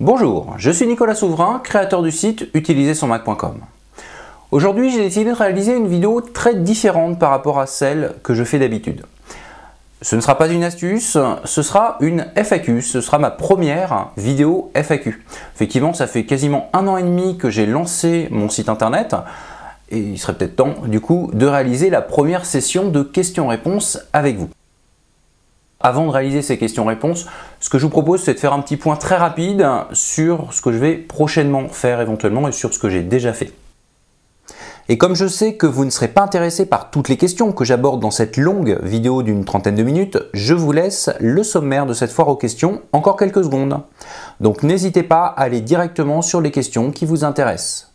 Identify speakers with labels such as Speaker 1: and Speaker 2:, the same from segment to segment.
Speaker 1: Bonjour, je suis Nicolas Souverain, créateur du site utilisersonmac.com. Aujourd'hui, j'ai décidé de réaliser une vidéo très différente par rapport à celle que je fais d'habitude. Ce ne sera pas une astuce, ce sera une FAQ, ce sera ma première vidéo FAQ. Effectivement, ça fait quasiment 1 an et demi que j'ai lancé mon site internet et il serait peut-être temps du coup de réaliser la première session de questions-réponses avec vous. Avant de réaliser ces questions-réponses, ce que je vous propose, c'est de faire un petit point très rapide sur ce que je vais prochainement faire éventuellement et sur ce que j'ai déjà fait. Et comme je sais que vous ne serez pas intéressé par toutes les questions que j'aborde dans cette longue vidéo d'une trentaine de minutes, je vous laisse le sommaire de cette foire aux questions encore quelques secondes. Donc n'hésitez pas à aller directement sur les questions qui vous intéressent.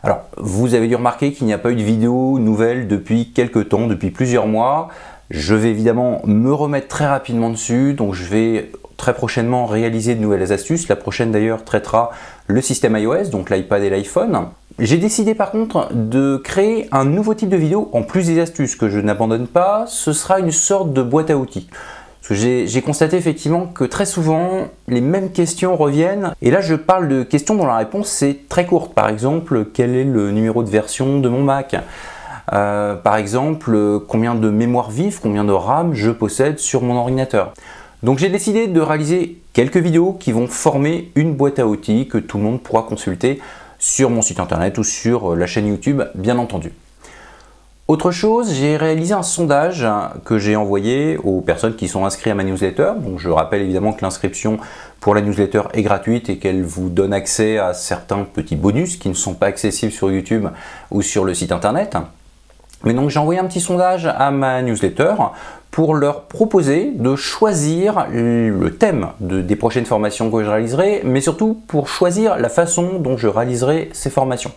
Speaker 1: Alors, vous avez dû remarquer qu'il n'y a pas eu de vidéo nouvelle depuis quelques temps, depuis plusieurs mois. Je vais évidemment me remettre très rapidement dessus, donc je vais très prochainement réaliser de nouvelles astuces. La prochaine d'ailleurs traitera le système iOS, donc l'iPad et l'iPhone. J'ai décidé par contre de créer un nouveau type de vidéo, en plus des astuces que je n'abandonne pas, ce sera une sorte de boîte à outils. Parce que j'ai constaté effectivement que très souvent, les mêmes questions reviennent. Et là, je parle de questions dont la réponse est très courte. Par exemple, quel est le numéro de version de mon Mac ? Par exemple, combien de mémoire vive, combien de RAM je possède sur mon ordinateur. Donc j'ai décidé de réaliser quelques vidéos qui vont former une boîte à outils que tout le monde pourra consulter sur mon site internet ou sur la chaîne YouTube, bien entendu. Autre chose, j'ai réalisé un sondage que j'ai envoyé aux personnes qui sont inscrites à ma newsletter. Donc je rappelle évidemment que l'inscription pour la newsletter est gratuite et qu'elle vous donne accès à certains petits bonus qui ne sont pas accessibles sur YouTube ou sur le site internet. Mais donc j'ai envoyé un petit sondage à ma newsletter pour leur proposer de choisir le thème des prochaines formations que je réaliserai, mais surtout pour choisir la façon dont je réaliserai ces formations.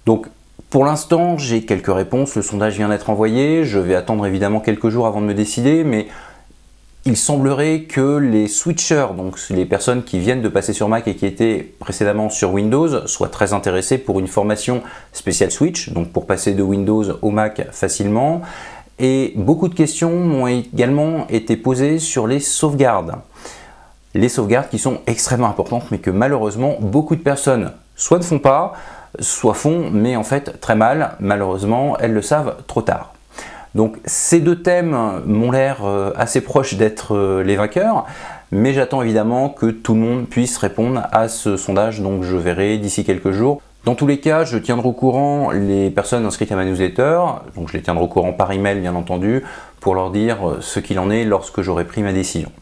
Speaker 1: Donc pour l'instant, j'ai quelques réponses, le sondage vient d'être envoyé, je vais attendre évidemment quelques jours avant de me décider, mais il semblerait que les switchers, donc les personnes qui viennent de passer sur Mac et qui étaient précédemment sur Windows, soient très intéressés pour une formation spéciale Switch, donc pour passer de Windows au Mac facilement. Et beaucoup de questions m'ont également été posées sur les sauvegardes. Les sauvegardes qui sont extrêmement importantes, mais que malheureusement beaucoup de personnes soit ne font pas, soit font, mais en fait très mal. Malheureusement, elles le savent trop tard. Donc ces deux thèmes m'ont l'air assez proches d'être les vainqueurs, mais j'attends évidemment que tout le monde puisse répondre à ce sondage, donc je verrai d'ici quelques jours. Dans tous les cas, je tiendrai au courant les personnes inscrites à ma newsletter, donc je les tiendrai au courant par email bien entendu, pour leur dire ce qu'il en est lorsque j'aurai pris ma décision.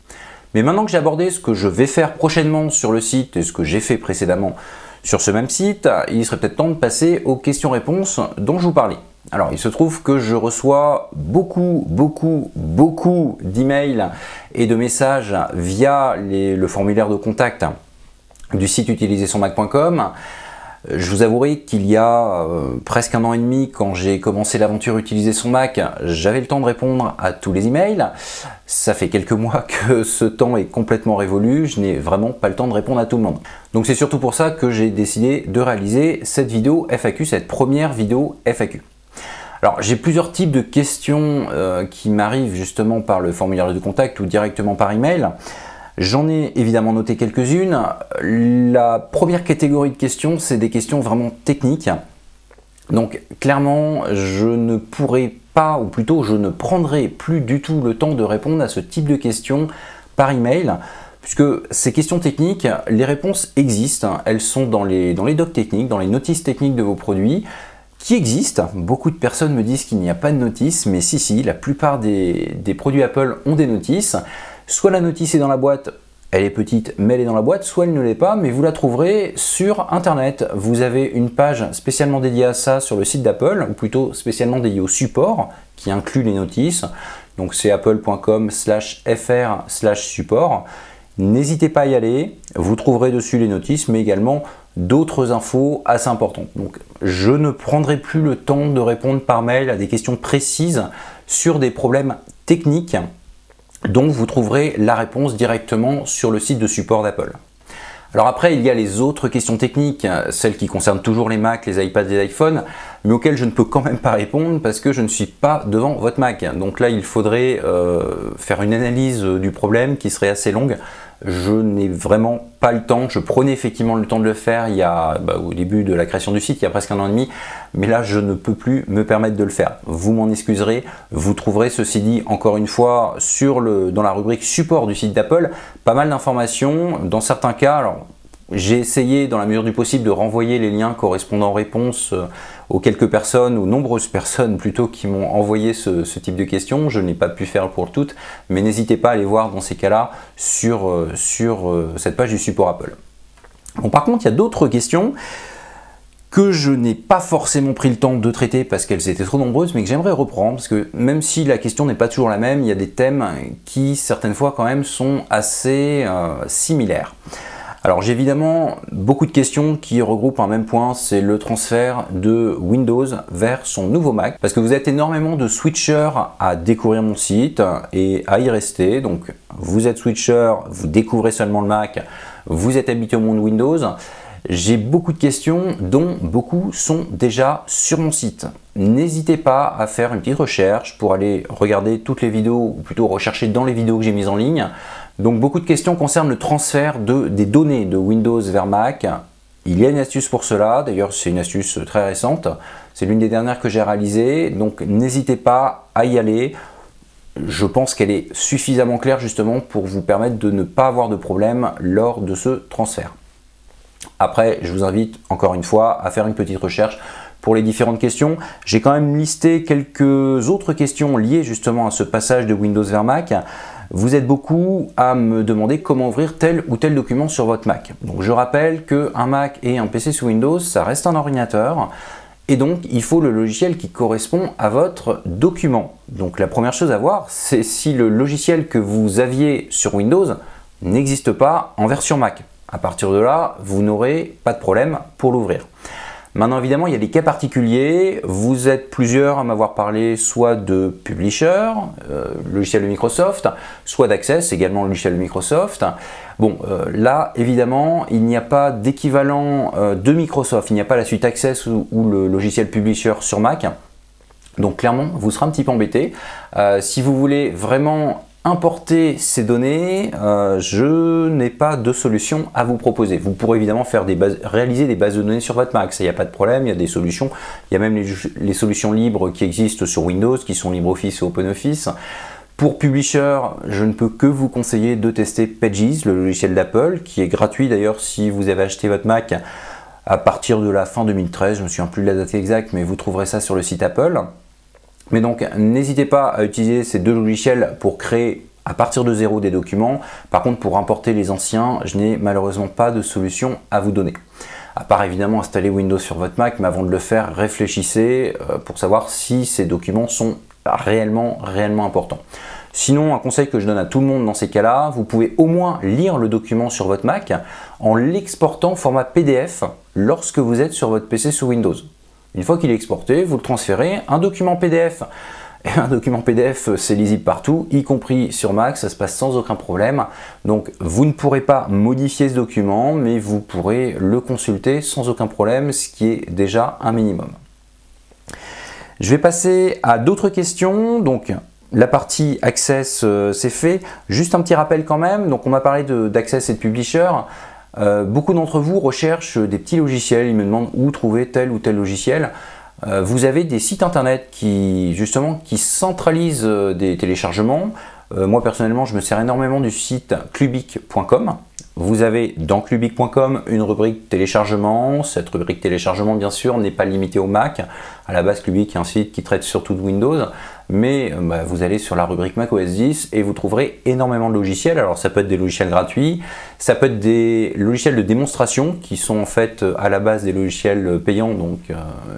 Speaker 1: Mais maintenant que j'ai abordé ce que je vais faire prochainement sur le site et ce que j'ai fait précédemment sur ce même site, il serait peut-être temps de passer aux questions-réponses dont je vous parlais. Alors, il se trouve que je reçois beaucoup d'emails et de messages via le formulaire de contact du site utilisersonmac.com. Je vous avouerai qu'il y a presque 1 an et demi, quand j'ai commencé l'aventure Utiliser son Mac, j'avais le temps de répondre à tous les emails. Ça fait quelques mois que ce temps est complètement révolu, je n'ai vraiment pas le temps de répondre à tout le monde. Donc c'est surtout pour ça que j'ai décidé de réaliser cette vidéo FAQ, cette première vidéo FAQ. Alors j'ai plusieurs types de questions qui m'arrivent justement par le formulaire de contact ou directement par email. J'en ai évidemment noté quelques-unes. La première catégorie de questions, c'est des questions vraiment techniques. Donc clairement, je ne pourrai pas, ou plutôt je ne prendrai plus du tout le temps de répondre à ce type de questions par email, puisque ces questions techniques, les réponses existent. Elles sont dans les docs techniques, dans les notices techniques de vos produits, qui existent. Beaucoup de personnes me disent qu'il n'y a pas de notice, mais si, la plupart des produits Apple ont des notices. Soit la notice est dans la boîte, elle est petite, mais elle est dans la boîte, soit elle ne l'est pas, mais vous la trouverez sur Internet. Vous avez une page spécialement dédiée à ça sur le site d'Apple, ou plutôt spécialement dédiée au support, qui inclut les notices. Donc c'est apple.com/fr/support. N'hésitez pas à y aller, vous trouverez dessus les notices, mais également d'autres infos assez importantes. Donc je ne prendrai plus le temps de répondre par mail à des questions précises sur des problèmes techniques, dont vous trouverez la réponse directement sur le site de support d'Apple. Alors après, il y a les autres questions techniques, celles qui concernent toujours les Mac, les iPads et les iPhones, mais auxquelles je ne peux quand même pas répondre parce que je ne suis pas devant votre Mac. Donc là, il faudrait faire une analyse du problème qui serait assez longue. Je n'ai vraiment pas le temps. Je prenais effectivement le temps de le faire il y a, au début de la création du site, il y a presque 1 an et demi, mais là je ne peux plus me permettre de le faire. Vous m'en excuserez, vous trouverez ceci dit encore une fois dans la rubrique support du site d'Apple, pas mal d'informations. Dans certains cas, alors j'ai essayé dans la mesure du possible de renvoyer les liens correspondant aux réponses aux quelques personnes, aux nombreuses personnes plutôt qui m'ont envoyé ce type de questions. Je n'ai pas pu faire pour toutes, mais n'hésitez pas à aller voir dans ces cas-là sur cette page du support Apple. Bon, par contre, il y a d'autres questions que je n'ai pas forcément pris le temps de traiter parce qu'elles étaient trop nombreuses, mais que j'aimerais reprendre, parce que même si la question n'est pas toujours la même, il y a des thèmes qui certaines fois quand même sont assez similaires. Alors j'ai évidemment beaucoup de questions qui regroupent un même point, c'est le transfert de Windows vers son nouveau Mac. Parce que vous êtes énormément de switchers à découvrir mon site et à y rester. Donc vous êtes switcher, vous découvrez seulement le Mac, vous êtes habitué au monde Windows. J'ai beaucoup de questions dont beaucoup sont déjà sur mon site. N'hésitez pas à faire une petite recherche pour aller regarder toutes les vidéos, ou plutôt rechercher dans les vidéos que j'ai mises en ligne. Donc beaucoup de questions concernent le transfert des données de Windows vers Mac. Il y a une astuce pour cela, d'ailleurs c'est une astuce très récente, c'est l'une des dernières que j'ai réalisées, donc n'hésitez pas à y aller. Je pense qu'elle est suffisamment claire justement pour vous permettre de ne pas avoir de problème lors de ce transfert. Après, je vous invite encore une fois à faire une petite recherche pour les différentes questions. J'ai quand même listé quelques autres questions liées justement à ce passage de Windows vers Mac. Vous êtes beaucoup à me demander comment ouvrir tel ou tel document sur votre Mac. Donc je rappelle qu'un Mac et un PC sous Windows, ça reste un ordinateur. Et donc il faut le logiciel qui correspond à votre document. Donc la première chose à voir, c'est si le logiciel que vous aviez sur Windows n'existe pas en version Mac. À partir de là, vous n'aurez pas de problème pour l'ouvrir. Maintenant, évidemment, il y a des cas particuliers. Vous êtes plusieurs à m'avoir parlé soit de Publisher, logiciel de Microsoft, soit d'Access, également le logiciel de Microsoft. Bon, là, évidemment, il n'y a pas d'équivalent de Microsoft. Il n'y a pas la suite Access ou le logiciel Publisher sur Mac. Donc, clairement, vous serez un petit peu embêté. Si vous voulez vraiment importer ces données, je n'ai pas de solution à vous proposer. Vous pourrez évidemment faire réaliser des bases de données sur votre Mac, ça, il n'y a pas de problème, il y a des solutions. Il y a même les solutions libres qui existent sur Windows, qui sont LibreOffice et OpenOffice. Pour Publisher, je ne peux que vous conseiller de tester Pages, le logiciel d'Apple, qui est gratuit d'ailleurs si vous avez acheté votre Mac à partir de la fin 2013, je ne me souviens plus de la date exacte, mais vous trouverez ça sur le site Apple. Mais donc, n'hésitez pas à utiliser ces deux logiciels pour créer à partir de zéro des documents. Par contre, pour importer les anciens, je n'ai malheureusement pas de solution à vous donner. À part évidemment installer Windows sur votre Mac, mais avant de le faire, réfléchissez pour savoir si ces documents sont réellement importants. Sinon, un conseil que je donne à tout le monde dans ces cas-là, vous pouvez au moins lire le document sur votre Mac en l'exportant format PDF lorsque vous êtes sur votre PC sous Windows. Une fois qu'il est exporté, vous le transférez. Un document PDF, et un document PDF, c'est lisible partout, y compris sur Mac, ça se passe sans aucun problème. Donc, vous ne pourrez pas modifier ce document, mais vous pourrez le consulter sans aucun problème, ce qui est déjà un minimum. Je vais passer à d'autres questions. Donc, la partie Access, c'est fait. Juste un petit rappel quand même. Donc, on m'a parlé d'Access et de Publisher. Beaucoup d'entre vous recherchent des petits logiciels, ils me demandent où trouver tel ou tel logiciel. Vous avez des sites internet qui centralisent des téléchargements. Moi personnellement, je me sers énormément du site clubic.com. Vous avez dans clubic.com une rubrique téléchargement. Cette rubrique téléchargement, bien sûr, n'est pas limitée au Mac. À la base, Clubic est un site qui traite surtout de Windows. Mais vous allez sur la rubrique Mac OS X et vous trouverez énormément de logiciels. Alors ça peut être des logiciels gratuits, ça peut être des logiciels de démonstration qui sont en fait à la base des logiciels payants. Donc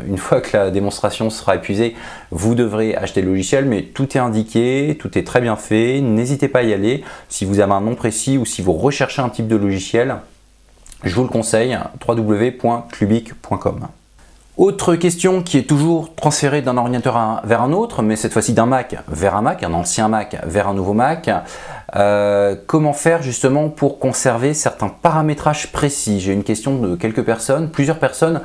Speaker 1: une fois que la démonstration sera épuisée, vous devrez acheter le logiciel, mais tout est indiqué, tout est très bien fait. N'hésitez pas à y aller. Si vous avez un nom précis ou si vous recherchez un type de logiciel, je vous le conseille, www.clubic.com. Autre question qui est toujours transférée d'un ordinateur vers un autre, mais cette fois-ci d'un Mac vers un Mac, un ancien Mac vers un nouveau Mac. Comment faire justement pour conserver certains paramétrages précis? J'ai une question de quelques personnes, plusieurs personnes,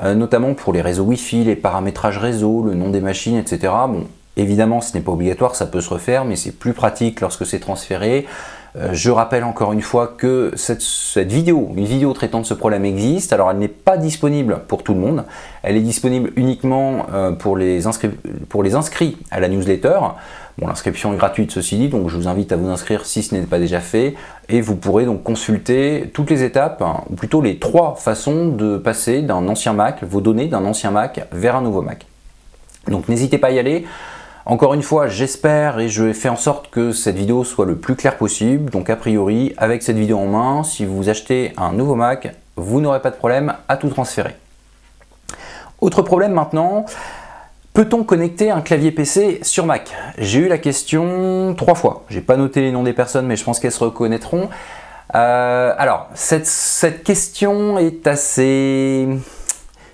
Speaker 1: notamment pour les réseaux Wi-Fi, les paramétrages réseau, le nom des machines, etc. Bon, évidemment, ce n'est pas obligatoire, ça peut se refaire, mais c'est plus pratique lorsque c'est transféré. Je rappelle encore une fois que une vidéo traitant de ce problème existe. Alors elle n'est pas disponible pour tout le monde, elle est disponible uniquement pour les inscrits à la newsletter. Bon, l'inscription est gratuite ceci dit, donc je vous invite à vous inscrire si ce n'est pas déjà fait, et vous pourrez donc consulter toutes les étapes, ou plutôt les 3 façons de passer d'un ancien Mac, vos données d'un ancien Mac vers un nouveau Mac. Donc n'hésitez pas à y aller. Encore une fois, j'espère et je fais en sorte que cette vidéo soit le plus claire possible. Donc a priori, avec cette vidéo en main, si vous achetez un nouveau Mac, vous n'aurez pas de problème à tout transférer. Autre problème maintenant, peut-on connecter un clavier PC sur Mac? J'ai eu la question 3 fois. J'ai pas noté les noms des personnes, mais je pense qu'elles se reconnaîtront. Alors, cette question est assez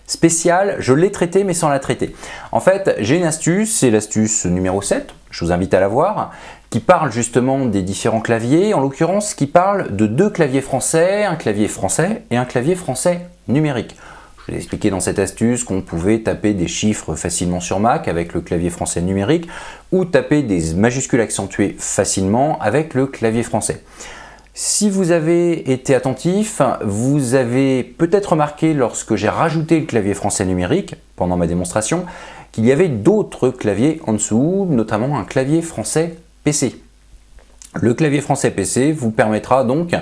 Speaker 1: spéciale. Je l'ai traitée, mais sans la traiter. En fait, j'ai une astuce, c'est l'astuce numéro 7, je vous invite à la voir, qui parle justement des différents claviers, en l'occurrence qui parle de 2 claviers français, un clavier français et un clavier français numérique. Je vous ai expliqué dans cette astuce qu'on pouvait taper des chiffres facilement sur Mac avec le clavier français numérique ou taper des majuscules accentuées facilement avec le clavier français. Si vous avez été attentif, vous avez peut-être remarqué lorsque j'ai rajouté le clavier français numérique pendant ma démonstration qu'il y avait d'autres claviers en dessous, notamment un clavier français PC. Le clavier français PC vous permettra donc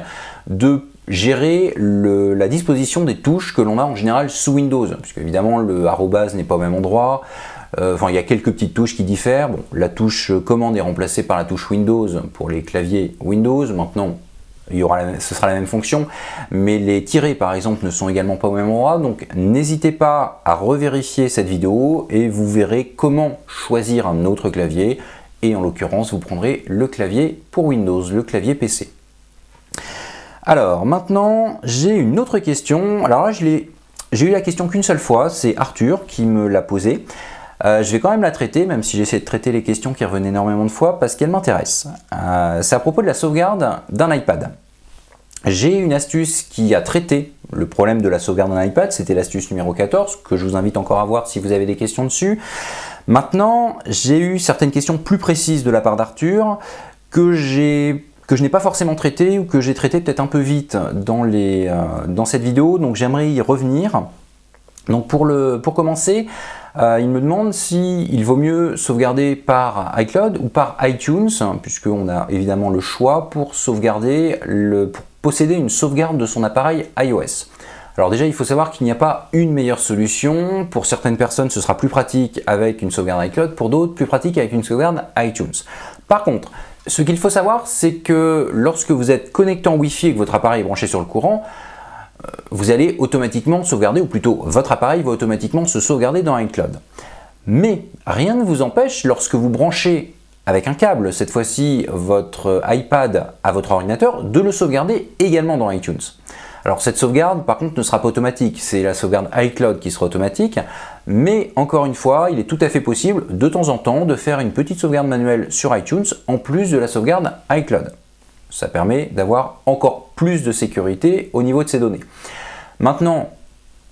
Speaker 1: de gérer la disposition des touches que l'on a en général sous Windows, puisque évidemment le arrobase n'est pas au même endroit. Enfin, il y a quelques petites touches qui diffèrent. Bon, la touche commande est remplacée par la touche Windows pour les claviers Windows. Maintenant, ce sera la même fonction, mais les tirets par exemple ne sont également pas au même endroit, donc n'hésitez pas à revérifier cette vidéo et vous verrez comment choisir un autre clavier, et en l'occurrence vous prendrez le clavier pour Windows, le clavier PC. Alors maintenant j'ai une autre question. Alors là j'ai eu la question qu'une seule fois, c'est Arthur qui me l'a posée. Je vais quand même la traiter, même si j'essaie de traiter les questions qui revenaient énormément de fois, parce qu'elles m'intéressent. C'est à propos de la sauvegarde d'un iPad. J'ai une astuce qui a traité le problème de la sauvegarde d'un iPad, c'était l'astuce numéro 14, que je vous invite encore à voir si vous avez des questions dessus. Maintenant, j'ai eu certaines questions plus précises de la part d'Arthur, que je n'ai pas forcément traité, ou que j'ai traité peut-être un peu vite dans cette vidéo, donc j'aimerais y revenir. Donc pour commencer, il me demande s'il vaut mieux sauvegarder par iCloud ou par iTunes, puisqu'on a évidemment le choix pour pour posséder une sauvegarde de son appareil iOS. Alors déjà, il faut savoir qu'il n'y a pas une meilleure solution. Pour certaines personnes, ce sera plus pratique avec une sauvegarde iCloud, pour d'autres, plus pratique avec une sauvegarde iTunes. Par contre, ce qu'il faut savoir, c'est que lorsque vous êtes connecté en Wi-Fi et que votre appareil est branché sur le courant, vous allez automatiquement sauvegarder, ou plutôt votre appareil va automatiquement se sauvegarder dans iCloud. Mais rien ne vous empêche, lorsque vous branchez avec un câble, cette fois-ci votre iPad à votre ordinateur, de le sauvegarder également dans iTunes. Alors cette sauvegarde par contre ne sera pas automatique, c'est la sauvegarde iCloud qui sera automatique, mais encore une fois, il est tout à fait possible de temps en temps de faire une petite sauvegarde manuelle sur iTunes en plus de la sauvegarde iCloud. Ça permet d'avoir encore plus de sécurité au niveau de ces données. Maintenant,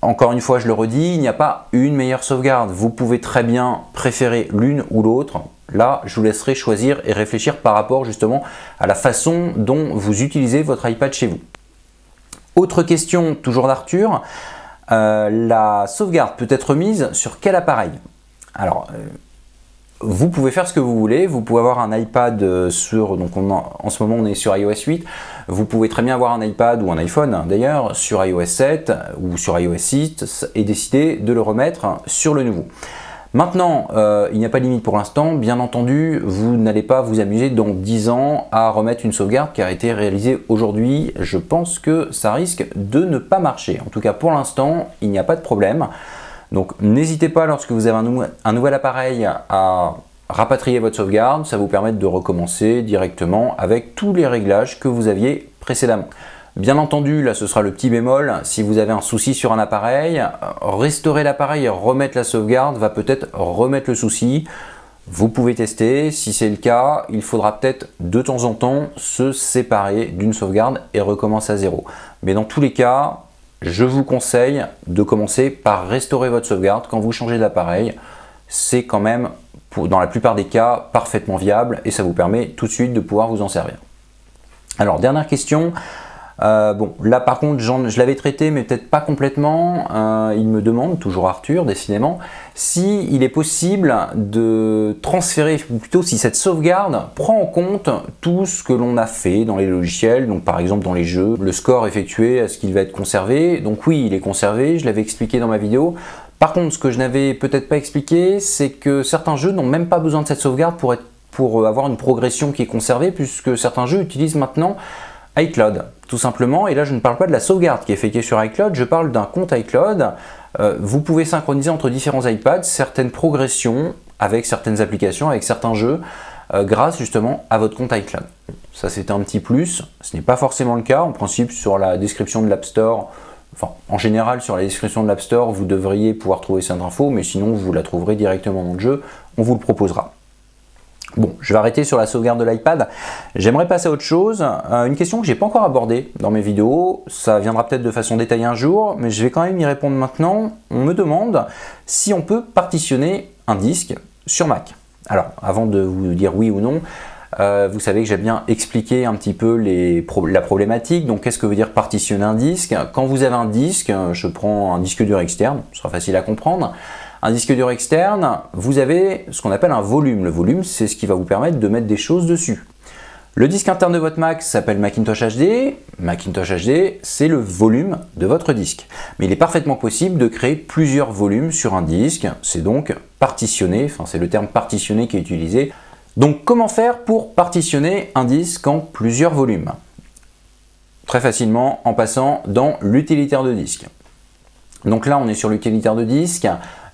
Speaker 1: encore une fois, je le redis, il n'y a pas une meilleure sauvegarde. Vous pouvez très bien préférer l'une ou l'autre. Là, je vous laisserai choisir et réfléchir par rapport justement à la façon dont vous utilisez votre iPad chez vous. Autre question, toujours d'Arthur. La sauvegarde peut être mise sur quel appareil? Alors, vous pouvez faire ce que vous voulez, vous pouvez avoir un iPad sur, donc en ce moment on est sur iOS 8, vous pouvez très bien avoir un iPad ou un iPhone d'ailleurs sur iOS 7 ou sur iOS 6 et décider de le remettre sur le nouveau. Maintenant, il n'y a pas de limite pour l'instant, bien entendu, vous n'allez pas vous amuser dans 10 ans à remettre une sauvegarde qui a été réalisée aujourd'hui. Je pense que ça risque de ne pas marcher. En tout cas pour l'instant, il n'y a pas de problème. Donc n'hésitez pas lorsque vous avez un nouvel appareil à rapatrier votre sauvegarde, ça vous permet de recommencer directement avec tous les réglages que vous aviez précédemment. Bien entendu, là ce sera le petit bémol, si vous avez un souci sur un appareil, restaurer l'appareil et remettre la sauvegarde va peut-être remettre le souci. Vous pouvez tester, si c'est le cas, il faudra peut-être de temps en temps se séparer d'une sauvegarde et recommencer à zéro. Mais dans tous les cas, je vous conseille de commencer par restaurer votre sauvegarde quand vous changez d'appareil. C'est quand même, dans la plupart des cas, parfaitement viable et ça vous permet tout de suite de pouvoir vous en servir. Alors, dernière question. Bon, là par contre, je l'avais traité, mais peut-être pas complètement. Il me demande, toujours Arthur, décidément, si il est possible de transférer, ou plutôt si cette sauvegarde prend en compte tout ce que l'on a fait dans les logiciels, donc par exemple dans les jeux, le score effectué, est-ce qu'il va être conservé? Donc oui, il est conservé, je l'avais expliqué dans ma vidéo. Par contre, ce que je n'avais peut-être pas expliqué, c'est que certains jeux n'ont même pas besoin de cette sauvegarde pour avoir une progression qui est conservée, puisque certains jeux utilisent maintenant iCloud, tout simplement. Et là, je ne parle pas de la sauvegarde qui est effectuée sur iCloud, je parle d'un compte iCloud. Vous pouvez synchroniser entre différents iPads certaines progressions avec certaines applications, avec certains jeux, grâce justement à votre compte iCloud. Ça, c'était un petit plus. Ce n'est pas forcément le cas. En principe, sur la description de l'App Store, enfin, en général, sur la description de l'App Store, vous devriez pouvoir trouver cette info, mais sinon, vous la trouverez directement dans le jeu. On vous le proposera. Bon, je vais arrêter sur la sauvegarde de l'iPad. J'aimerais passer à autre chose. Une question que je n'ai pas encore abordée dans mes vidéos. Ça viendra peut-être de façon détaillée un jour, mais je vais quand même y répondre maintenant. On me demande si on peut partitionner un disque sur Mac. Alors, avant de vous dire oui ou non, vous savez que j'aime bien expliquer un petit peu la problématique. Donc, qu'est-ce que veut dire partitionner un disque? Quand vous avez un disque, je prends un disque dur externe, ce sera facile à comprendre. Un disque dur externe, vous avez ce qu'on appelle un volume. Le volume, c'est ce qui va vous permettre de mettre des choses dessus. Le disque interne de votre Mac s'appelle Macintosh HD. Macintosh HD, c'est le volume de votre disque. Mais il est parfaitement possible de créer plusieurs volumes sur un disque. C'est donc partitionner, enfin c'est le terme partitionner qui est utilisé. Donc comment faire pour partitionner un disque en plusieurs volumes? Très facilement en passant dans l'utilitaire de disque. Donc là, on est sur l'utilitaire de disque.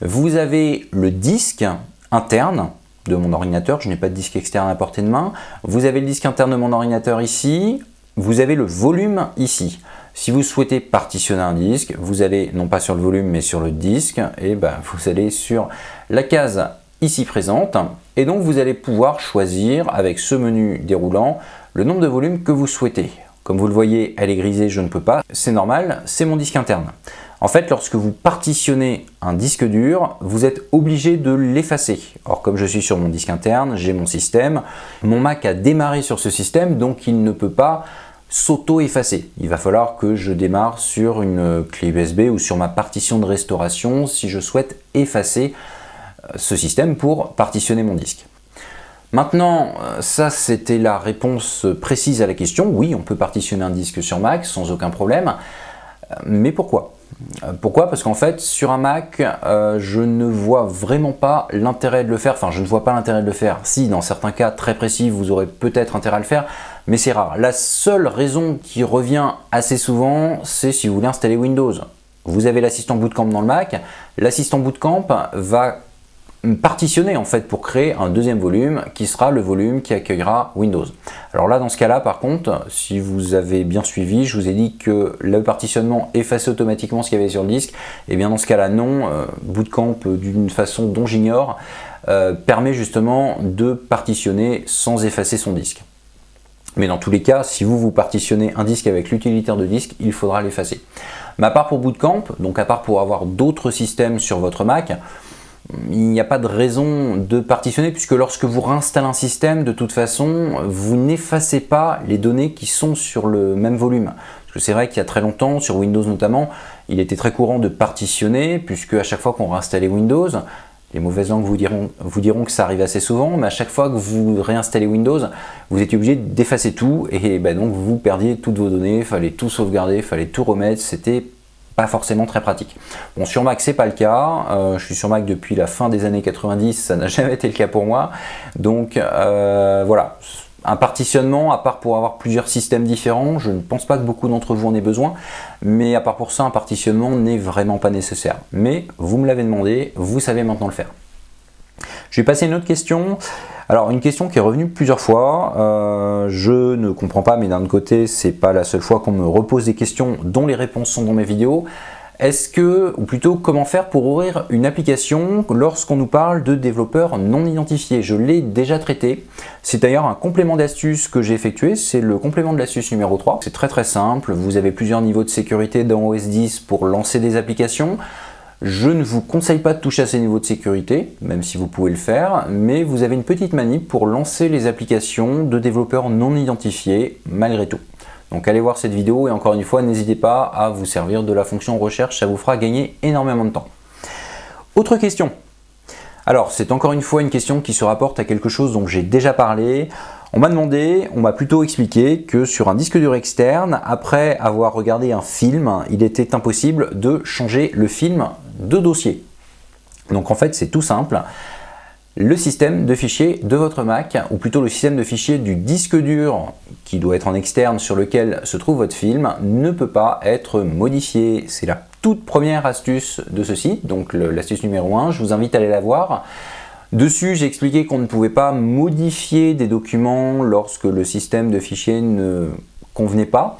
Speaker 1: Vous avez le disque interne de mon ordinateur. Je n'ai pas de disque externe à portée de main. Vous avez le disque interne de mon ordinateur ici. Vous avez le volume ici. Si vous souhaitez partitionner un disque, vous allez non pas sur le volume, mais sur le disque. Et vous allez sur la case ici présente. Et donc, vous allez pouvoir choisir avec ce menu déroulant le nombre de volumes que vous souhaitez. Comme vous le voyez, elle est grisée, je ne peux pas. C'est normal, c'est mon disque interne. En fait, lorsque vous partitionnez un disque dur, vous êtes obligé de l'effacer. Or, comme je suis sur mon disque interne, j'ai mon système. Mon Mac a démarré sur ce système, donc il ne peut pas s'auto-effacer. Il va falloir que je démarre sur une clé USB ou sur ma partition de restauration si je souhaite effacer ce système pour partitionner mon disque. Maintenant, ça c'était la réponse précise à la question. Oui, on peut partitionner un disque sur Mac sans aucun problème. Mais pourquoi? Pourquoi? Parce qu'en fait, sur un Mac, je ne vois vraiment pas l'intérêt de le faire. Enfin, je ne vois pas l'intérêt de le faire. Si, dans certains cas très précis, vous aurez peut-être intérêt à le faire, mais c'est rare. La seule raison qui revient assez souvent, c'est si vous voulez installer Windows. Vous avez l'assistant Bootcamp dans le Mac. L'assistant Bootcamp va partitionner en fait pour créer un deuxième volume qui sera le volume qui accueillera Windows. Alors là, dans ce cas-là, par contre, si vous avez bien suivi, je vous ai dit que le partitionnement effaçait automatiquement ce qu'il y avait sur le disque. Et bien dans ce cas-là, non. Bootcamp, d'une façon dont j'ignore, permet justement de partitionner sans effacer son disque. Mais dans tous les cas, si vous partitionnez un disque avec l'utilitaire de disque, il faudra l'effacer. Mais à part pour Bootcamp, donc à part pour avoir d'autres systèmes sur votre Mac, il n'y a pas de raison de partitionner puisque lorsque vous réinstallez un système, de toute façon, vous n'effacez pas les données qui sont sur le même volume. Parce que c'est vrai qu'il y a très longtemps, sur Windows notamment, il était très courant de partitionner puisque à chaque fois qu'on réinstallait Windows, les mauvaises langues vous diront que ça arrive assez souvent, mais à chaque fois que vous réinstallez Windows, vous étiez obligé d'effacer tout et donc vous perdiez toutes vos données, il fallait tout sauvegarder, il fallait tout remettre, c'était pas forcément très pratique. Bon, sur Mac, c'est pas le cas. Je suis sur Mac depuis la fin des années 90, ça n'a jamais été le cas pour moi. Donc voilà, un partitionnement, à part pour avoir plusieurs systèmes différents, je ne pense pas que beaucoup d'entre vous en aient besoin, mais à part pour ça, un partitionnement n'est vraiment pas nécessaire. Mais vous me l'avez demandé, vous savez maintenant le faire. Je vais passer à une autre question. Alors une question qui est revenue plusieurs fois, je ne comprends pas, mais d'un autre côté, c'est pas la seule fois qu'on me repose des questions dont les réponses sont dans mes vidéos. Est-ce que, ou plutôt comment faire pour ouvrir une application lorsqu'on nous parle de développeurs non identifiés? Je l'ai déjà traité, c'est d'ailleurs un complément d'astuce que j'ai effectué, c'est le complément de l'astuce numéro 3. C'est très simple, vous avez plusieurs niveaux de sécurité dans OS X pour lancer des applications. Je ne vous conseille pas de toucher à ces niveaux de sécurité, même si vous pouvez le faire, mais vous avez une petite manip pour lancer les applications de développeurs non identifiés malgré tout. Donc allez voir cette vidéo et encore une fois, n'hésitez pas à vous servir de la fonction recherche, ça vous fera gagner énormément de temps. Autre question. Alors c'est encore une fois une question qui se rapporte à quelque chose dont j'ai déjà parlé. On m'a plutôt expliqué que sur un disque dur externe, après avoir regardé un film, il était impossible de changer le film de dossier. Donc en fait c'est tout simple. Le système de fichiers de votre Mac, ou plutôt le système de fichiers du disque dur qui doit être en externe sur lequel se trouve votre film, ne peut pas être modifié. C'est la toute première astuce de ce site, donc l'astuce numéro 1, je vous invite à aller la voir. Dessus, j'ai expliqué qu'on ne pouvait pas modifier des documents lorsque le système de fichiers ne convenait pas.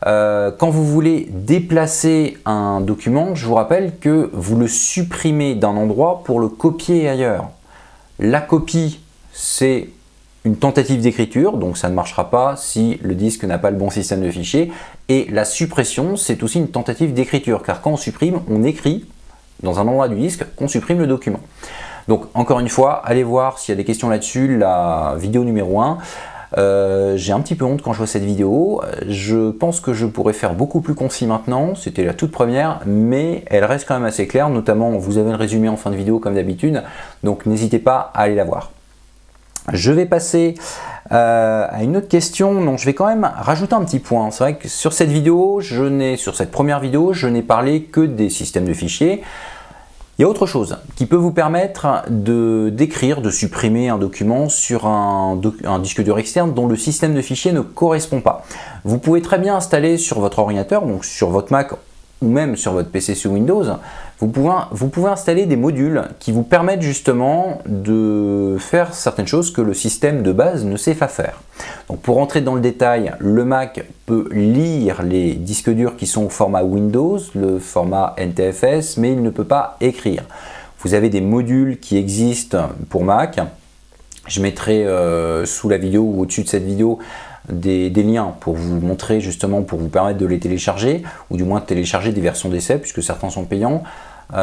Speaker 1: Quand vous voulez déplacer un document, je vous rappelle que vous le supprimez d'un endroit pour le copier ailleurs. La copie, c'est une tentative d'écriture, donc ça ne marchera pas si le disque n'a pas le bon système de fichiers. Et la suppression, c'est aussi une tentative d'écriture, car quand on supprime, on écrit dans un endroit du disque qu'on supprime le document. Donc encore une fois, allez voir s'il y a des questions là-dessus, la vidéo numéro 1. J'ai un petit peu honte quand je vois cette vidéo. Je pense que je pourrais faire beaucoup plus concis maintenant. C'était la toute première, mais elle reste quand même assez claire. Notamment, vous avez le résumé en fin de vidéo comme d'habitude. Donc n'hésitez pas à aller la voir. Je vais passer à une autre question. Donc je vais quand même rajouter un petit point. C'est vrai que sur cette vidéo, sur cette première vidéo, je n'ai parlé que des systèmes de fichiers. Il y a autre chose qui peut vous permettre d'écrire, de supprimer un document sur un disque dur externe dont le système de fichiers ne correspond pas. Vous pouvez très bien installer sur votre ordinateur, donc sur votre Mac ou même sur votre PC sous Windows, vous pouvez installer des modules qui vous permettent justement de faire certaines choses que le système de base ne sait pas faire. Donc pour rentrer dans le détail, le Mac peut lire les disques durs qui sont au format Windows, le format NTFS, mais il ne peut pas écrire. Vous avez des modules qui existent pour Mac. Je mettrai sous la vidéo ou au-dessus de cette vidéo des liens pour vous montrer justement, pour vous permettre de les télécharger, ou du moins de télécharger des versions d'essai, puisque certains sont payants.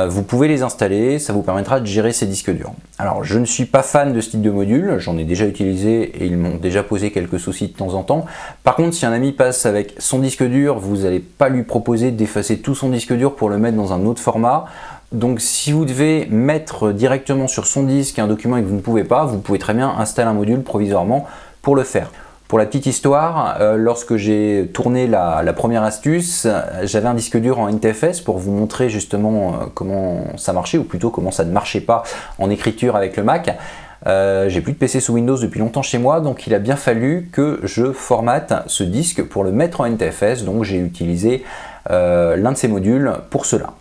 Speaker 1: Vous pouvez les installer, ça vous permettra de gérer ces disques durs. Alors je ne suis pas fan de ce type de module, j'en ai déjà utilisé et ils m'ont déjà posé quelques soucis de temps en temps. Par contre, si un ami passe avec son disque dur, vous n'allez pas lui proposer d'effacer tout son disque dur pour le mettre dans un autre format. Donc si vous devez mettre directement sur son disque un document et que vous ne pouvez pas, vous pouvez très bien installer un module provisoirement pour le faire. Pour la petite histoire, lorsque j'ai tourné la première astuce, j'avais un disque dur en NTFS pour vous montrer justement comment ça marchait, ou plutôt comment ça ne marchait pas en écriture avec le Mac. J'ai plus de PC sous Windows depuis longtemps chez moi, donc il a bien fallu que je formate ce disque pour le mettre en NTFS, donc j'ai utilisé l'un de ces modules pour cela.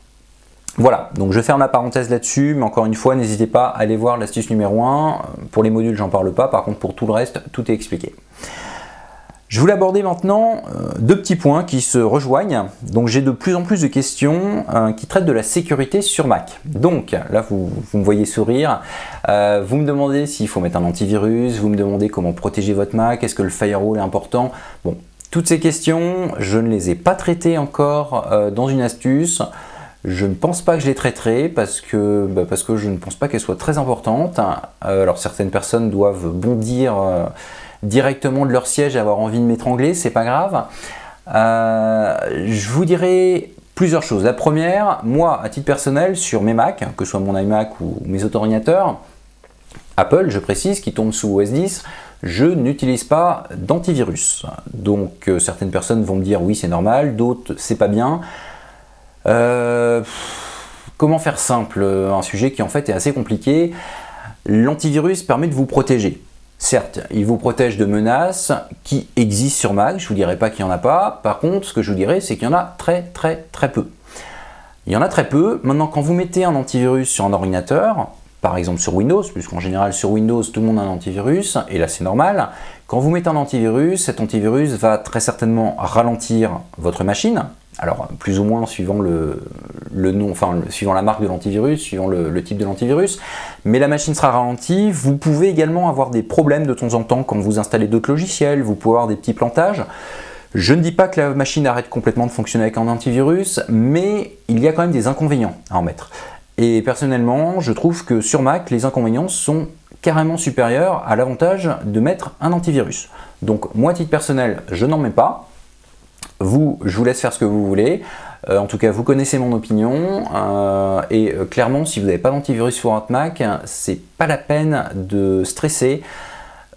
Speaker 1: Voilà, donc je ferme la parenthèse là-dessus, mais encore une fois, n'hésitez pas à aller voir l'astuce numéro 1. Pour les modules, j'en parle pas, par contre pour tout le reste, tout est expliqué. Je voulais aborder maintenant deux petits points qui se rejoignent. Donc j'ai de plus en plus de questions qui traitent de la sécurité sur Mac. Donc là, vous me voyez sourire. Vous me demandez s'il faut mettre un antivirus, vous me demandez comment protéger votre Mac, est-ce que le firewall est important. Bon, toutes ces questions, je ne les ai pas traitées encore dans une astuce. Je ne pense pas que je les traiterai parce que je ne pense pas qu'elles soient très importantes. Alors certaines personnes doivent bondir directement de leur siège et avoir envie de m'étrangler, c'est pas grave. Je vous dirai plusieurs choses. La première, moi à titre personnel sur mes Mac, que ce soit mon iMac ou mes autres ordinateurs, Apple, je précise, qui tombent sous OS X, je n'utilise pas d'antivirus. Donc certaines personnes vont me dire oui c'est normal, d'autres c'est pas bien. Comment faire simple? Un sujet qui en fait est assez compliqué. L'antivirus permet de vous protéger. Certes, il vous protège de menaces qui existent sur Mac, je ne vous dirai pas qu'il n'y en a pas. Par contre, ce que je vous dirai, c'est qu'il y en a très peu. Il y en a très peu. Maintenant, quand vous mettez un antivirus sur un ordinateur, par exemple sur Windows, puisqu'en général sur Windows, tout le monde a un antivirus, et là c'est normal, quand vous mettez un antivirus, cet antivirus va très certainement ralentir votre machine. Alors, plus ou moins suivant le nom, enfin suivant la marque de l'antivirus, suivant le type de l'antivirus, mais la machine sera ralentie. Vous pouvez également avoir des problèmes de temps en temps quand vous installez d'autres logiciels, vous pouvez avoir des petits plantages. Je ne dis pas que la machine arrête complètement de fonctionner avec un antivirus, mais il y a quand même des inconvénients à en mettre. Et personnellement, je trouve que sur Mac, les inconvénients sont carrément supérieurs à l'avantage de mettre un antivirus. Donc moi, à titre personnel, je n'en mets pas. Vous, je vous laisse faire ce que vous voulez. En tout cas, vous connaissez mon opinion. Clairement, si vous n'avez pas d'antivirus sur votre Mac, c'est pas la peine de stresser.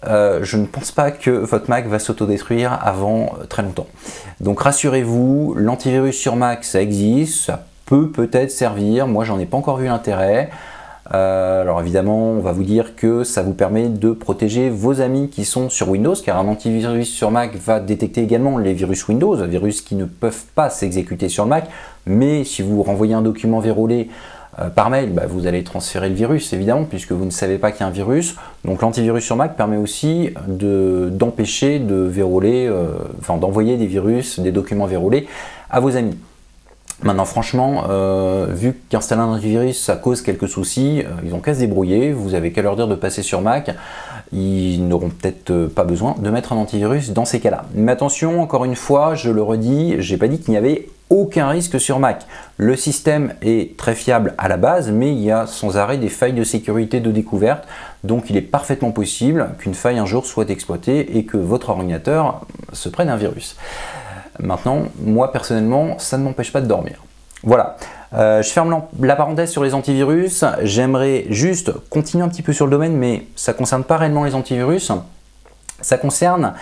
Speaker 1: Je ne pense pas que votre Mac va s'autodétruire avant très longtemps. Donc rassurez-vous, l'antivirus sur Mac, ça existe, ça peut peut-être servir. Moi, j'en ai pas encore vu l'intérêt. Alors évidemment, on va vous dire que ça vous permet de protéger vos amis qui sont sur Windows, car un antivirus sur Mac va détecter également les virus Windows, virus qui ne peuvent pas s'exécuter sur le Mac, mais si vous renvoyez un document verrouillé par mail, vous allez transférer le virus évidemment, puisque vous ne savez pas qu'il y a un virus. Donc l'antivirus sur Mac permet aussi d'empêcher de verrouiller, d'envoyer des virus, des documents verrouillés à vos amis. Maintenant franchement, vu qu'installer un antivirus ça cause quelques soucis, ils ont qu'à se débrouiller, vous avez qu'à leur dire de passer sur Mac, ils n'auront peut-être pas besoin de mettre un antivirus dans ces cas-là. Mais attention, encore une fois, je le redis, j'ai pas dit qu'il n'y avait aucun risque sur Mac. Le système est très fiable à la base, mais il y a sans arrêt des failles de sécurité de découverte, donc il est parfaitement possible qu'une faille un jour soit exploitée et que votre ordinateur se prenne un virus. Maintenant, moi personnellement, ça ne m'empêche pas de dormir. Voilà, je ferme la parenthèse sur les antivirus. J'aimerais juste continuer un petit peu sur le domaine, mais ça ne concerne pas réellement les antivirus. Ça concerne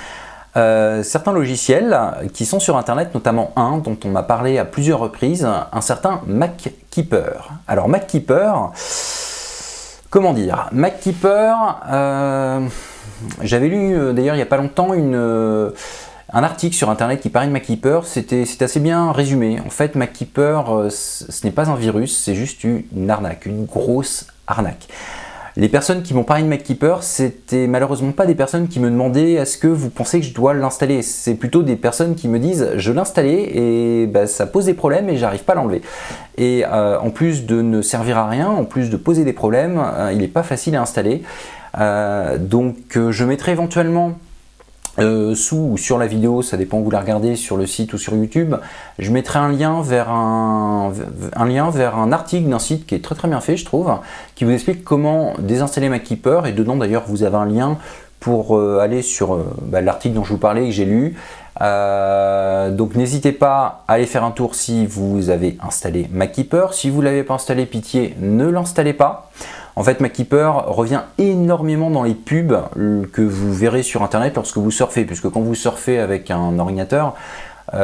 Speaker 1: certains logiciels qui sont sur Internet, notamment un dont on m'a parlé à plusieurs reprises, un certain MacKeeper. Alors MacKeeper, comment dire, MacKeeper, j'avais lu d'ailleurs il n'y a pas longtemps un article sur Internet qui parlait de MacKeeper, c'était assez bien résumé. En fait, MacKeeper, ce n'est pas un virus, c'est juste une arnaque, une grosse arnaque. Les personnes qui m'ont parlé de MacKeeper, c'était malheureusement pas des personnes qui me demandaient est-ce que vous pensez que je dois l'installer. C'est plutôt des personnes qui me disent je l'ai installé et ça pose des problèmes et j'arrive pas à l'enlever. Et en plus de ne servir à rien, en plus de poser des problèmes, il n'est pas facile à installer. Donc je mettrai éventuellement sous ou sur la vidéo, ça dépend où vous la regardez, sur le site ou sur YouTube, je mettrai un lien vers un article d'un site qui est très bien fait, je trouve, qui vous explique comment désinstaller MacKeeper, et dedans d'ailleurs vous avez un lien pour aller sur l'article dont je vous parlais, que j'ai lu. Donc n'hésitez pas à aller faire un tour si vous avez installé MacKeeper. Si vous ne l'avez pas installé, pitié, ne l'installez pas. En fait, MacKeeper revient énormément dans les pubs que vous verrez sur Internet lorsque vous surfez, puisque quand vous surfez avec un ordinateur,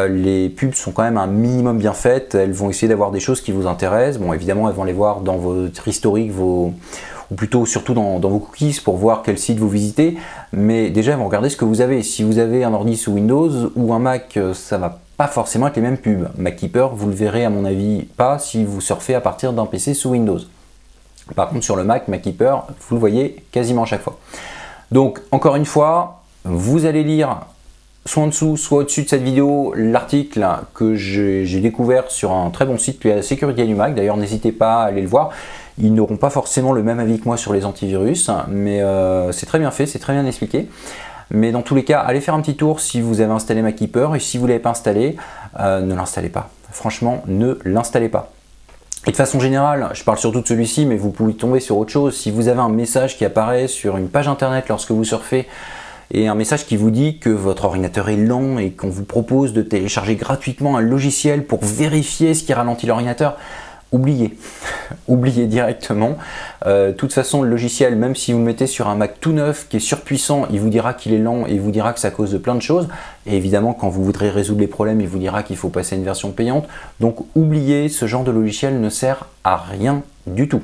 Speaker 1: les pubs sont quand même un minimum bien faites. Elles vont essayer d'avoir des choses qui vous intéressent. Bon, évidemment, elles vont les voir dans votre historique, ou plutôt surtout dans vos cookies pour voir quel site vous visitez. Mais déjà, elles vont regarder ce que vous avez. Si vous avez un ordi sous Windows ou un Mac, ça va pas forcément être les mêmes pubs. MacKeeper, vous le verrez à mon avis pas si vous surfez à partir d'un PC sous Windows. Par contre, sur le Mac, MacKeeper, vous le voyez quasiment à chaque fois. Donc, encore une fois, vous allez lire soit en dessous, soit au-dessus de cette vidéo, l'article que j'ai découvert sur un très bon site qui est la sécurité du Mac. D'ailleurs, n'hésitez pas à aller le voir. Ils n'auront pas forcément le même avis que moi sur les antivirus, mais c'est très bien fait, c'est très bien expliqué. Mais dans tous les cas, allez faire un petit tour si vous avez installé MacKeeper, et si vous ne l'avez pas installé, ne l'installez pas. Franchement, ne l'installez pas. Et de façon générale, je parle surtout de celui-ci, mais vous pouvez tomber sur autre chose. Si vous avez un message qui apparaît sur une page internet lorsque vous surfez, et un message qui vous dit que votre ordinateur est lent et qu'on vous propose de télécharger gratuitement un logiciel pour vérifier ce qui ralentit l'ordinateur, oubliez. Oubliez directement. De toute façon, le logiciel, même si vous le mettez sur un Mac tout neuf qui est surpuissant, il vous dira qu'il est lent et il vous dira que c'est à cause de plein de choses. Et évidemment, quand vous voudrez résoudre les problèmes, il vous dira qu'il faut passer à une version payante. Donc oubliez, ce genre de logiciel ne sert à rien du tout.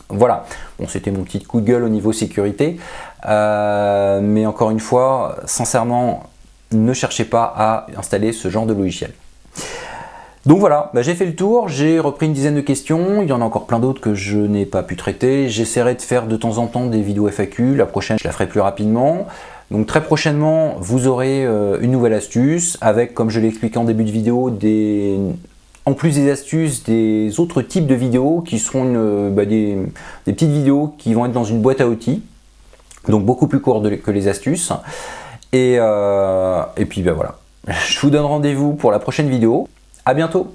Speaker 1: Voilà, bon, c'était mon petit coup de gueule au niveau sécurité. Mais encore une fois, sincèrement, ne cherchez pas à installer ce genre de logiciel. Donc voilà, j'ai fait le tour, j'ai repris une dizaine de questions, il y en a encore plein d'autres que je n'ai pas pu traiter. J'essaierai de faire de temps en temps des vidéos FAQ, la prochaine je la ferai plus rapidement. Donc très prochainement, vous aurez une nouvelle astuce avec, comme je l'ai expliqué en début de vidéo, en plus des astuces, des autres types de vidéos qui seront des petites vidéos qui vont être dans une boîte à outils, donc beaucoup plus courtes que les astuces. Et puis voilà. Je vous donne rendez-vous pour la prochaine vidéo. À bientôt!